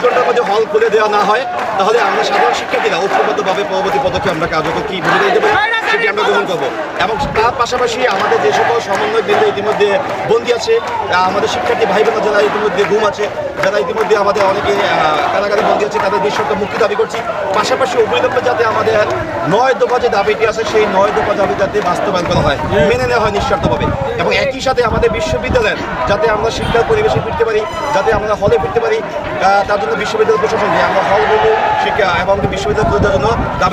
ঘন্টার মধ্যে হল খুলে দেওয়া না হয়, তাহলে আমরা সাধারণ শিক্ষার্থীরা ঐক্যবদ্ধভাবে পরবর্তী পদক্ষেপ আমরা কার্যকর কী ভূমিকা দিতে পারি সেটি আমরা গ্রহণ করবো। এবং তার পাশাপাশি আমাদের যে সকল সমন্বয়বৃন্দ ইতিমধ্যে বন্দী আছে, আমাদের শিক্ষার্থী ভাই বোন যারা ইতিমধ্যে ঘুম আছে, যারা ইতিমধ্যে আমাদের অনেকে কারাগারে বন্দী আছে, তাদের নিঃশর্ত মুক্তি দাবি করছি। পাশাপাশি অবিলম্বে যাতে আমাদের 9 দফা যে দাবিটি আছে সেই 9 দফা দাবি যাতে বাস্তবায়ন করা হয়, মেনে নেওয়া হয় নিঃশর্তভাবে। এবং একই সাথে আমাদের বিশ্ববিদ্যালয়ের যাতে আমরা শিক্ষার পরিবেশে ফিরতে পারি, যাতে আমরা হলে ফিরতে পারি, তার জন্য বিশ্ববিদ্যালয় প্রশাসনকে আমরা হলগুলো শিক্ষা এবং বিশ্ববিদ্যালয় জন্য দাবি